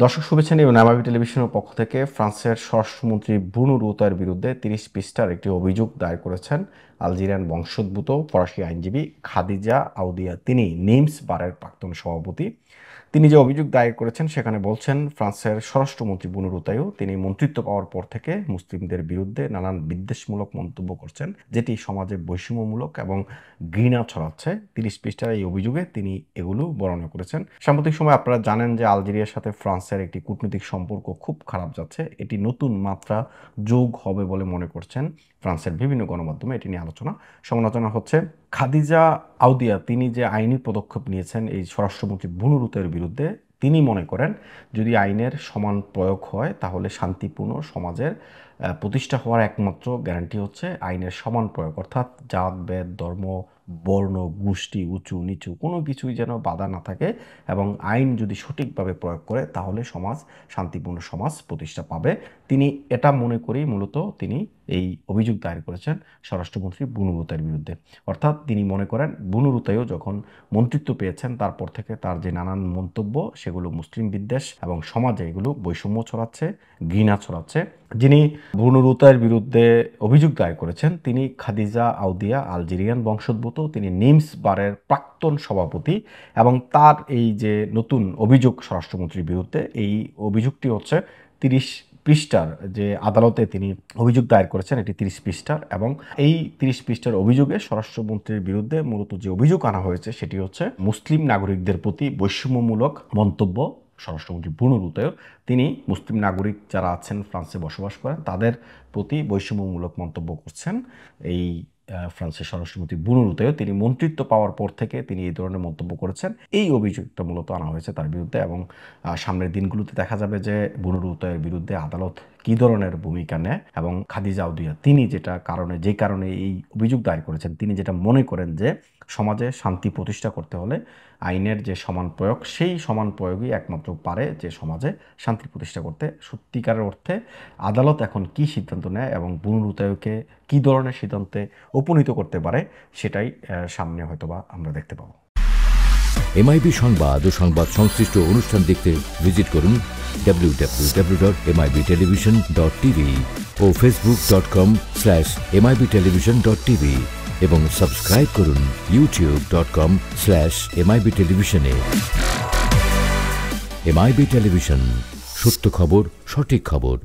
দর্শক শুভেচ্ছা নিবেন এমআইবি টেলিভিশনের পক্ষ থেকে। ফ্রান্সের স্বরাষ্ট্রমন্ত্রী ব্রুনো রুতার বিরুদ্ধে ৩০ পৃষ্ঠার একটি অভিযোগ দায়ের করেছেন আলজেরিয়ান বংশোদ্ভূত ফরাসি আইনজীবী খাদিজা আউদিয়া। তিনি নিমস বারের প্রাক্তন সভাপতি। তিনি যে অভিযোগ দায়ের করেছেন সেখানে বলছেন, ফ্রান্সের স্বরাষ্ট্রমন্ত্রী ব্রুনো রুতাইও তিনি মন্ত্রিত্ব পাওয়ার পর থেকে মুসলিমদের বিরুদ্ধে নানান বিদ্বেষমূলক মন্তব্য করছেন, যেটি সমাজে বৈষম্যমূলক এবং ঘৃণা ছড়াচ্ছে। ৩০ পৃষ্ঠার এই অভিযোগে তিনি এগুলো বর্ণনা করেছেন। সাম্প্রতিক সময় আপনারা জানেন যে আলজেরিয়ার সাথে ফ্রান্সের একটি কূটনৈতিক সম্পর্ক খুব খারাপ যাচ্ছে। এটি নতুন মাত্রা যোগ হবে বলে মনে করছেন ফ্রান্সের বিভিন্ন গণমাধ্যমে। এটি নিয়ে সমালোচনা হচ্ছে। খাদিজা আউদিয়া তিনি যে আইনি পদক্ষেপ নিয়েছেন এই স্বরাষ্ট্রমন্ত্রী ব্রুনো রুতার বিরুদ্ধে, তিনি মনে করেন যদি আইনের সমান প্রয়োগ হয় তাহলে শান্তিপূর্ণ সমাজের প্রতিষ্ঠা হওয়ার একমাত্র গ্যারান্টি হচ্ছে আইনের সমান প্রয়োগ, অর্থাৎ জাত ভেদ, ধর্ম, বর্ণ, গোষ্ঠী, উঁচু নিচু কোনো কিছুই যেন বাধা না থাকে এবং আইন যদি সঠিকভাবে প্রয়োগ করে তাহলে শান্তিপূর্ণ সমাজ প্রতিষ্ঠা পাবে। তিনি এটা মনে করেই মূলত তিনি এই অভিযোগ দায়ের করেছেন স্বরাষ্ট্রমন্ত্রী ব্রুনো রুতার বিরুদ্ধে। অর্থাৎ তিনি মনে করেন ব্রুনো রুতাইও যখন মন্ত্রিত্ব পেয়েছেন তারপর থেকে তার যে নানান মন্তব্য সেগুলো মুসলিম বিদ্বেষ এবং সমাজে এগুলো বৈষম্য ছড়াচ্ছে, ঘৃণা ছড়াচ্ছে। যিনি ব্রুনো রুতার বিরুদ্ধে অভিযোগ দায়ের করেছেন তিনি খাদিজা আউদিয়া, আলজেরিয়ান বংশোদ্ভূত। তিনি নিমস বারের প্রাক্তন সভাপতি এবং তার এই যে নতুন অভিযোগ স্বরাষ্ট্রমন্ত্রীর বিরুদ্ধে, এই অভিযোগটি হচ্ছে ৩০ পৃষ্ঠার যে আদালতে তিনি অভিযোগ দায়ের করেছেন, এটি ৩০ পৃষ্ঠার এবং এই ৩০ পৃষ্ঠার অভিযোগে স্বরাষ্ট্রমন্ত্রীর বিরুদ্ধে মূলত যে অভিযোগ আনা হয়েছে সেটি হচ্ছে মুসলিম নাগরিকদের প্রতি বৈষম্যমূলক মন্তব্য। স্বরাষ্ট্রমন্ত্রী ব্রুনো রুতাইও তিনি মুসলিম নাগরিক যারা আছেন ফ্রান্সে বসবাস করেন তাদের প্রতি বৈষম্যমূলক মন্তব্য করছেন। এই ফ্রান্সের স্বরাষ্ট্রমন্ত্রী ব্রুনো রুতাইও তিনি মন্ত্রিত্ব পাওয়ার পর থেকে তিনি এই ধরনের মন্তব্য করেছেন। এই অভিযোগটা মূলত আনা হয়েছে তার বিরুদ্ধে এবং সামনের দিনগুলোতে দেখা যাবে যে ব্রুনো রুতাইয়ের বিরুদ্ধে আদালত কী ধরনের ভূমিকা নেয়। এবং খাদিজা আউদিয়া তিনি যে কারণে এই অভিযোগ দায়ের করেছেন, তিনি যেটা মনে করেন যে সমাজে শান্তি প্রতিষ্ঠা করতে হলে আইনের যে সমান প্রয়োগ, সেই সমান প্রয়োগই একমাত্র পারে যে সমাজে শান্তি প্রতিষ্ঠা করতে। সত্যিকারের অর্থে আদালত এখন কি সিদ্ধান্ত নেয় এবং ব্রুনো রুতাইওকে কী ধরনের সিদ্ধান্তে উপনীত করতে পারে সেটাই সামনে হয়তোবা আমরা দেখতে পাবো। এমআইবি সংবাদ ও সংবাদ সংশ্লিষ্ট অনুষ্ঠান দেখতে ভিজিট করুন www.mibtelevision.tv ও facebook.com/mibtelevision.tv এবং সাবস্ক্রাইব করুন youtube.com/mibtelevision এ। এমআইবি টেলিভিশন, সত্য খবর, সঠিক খবর।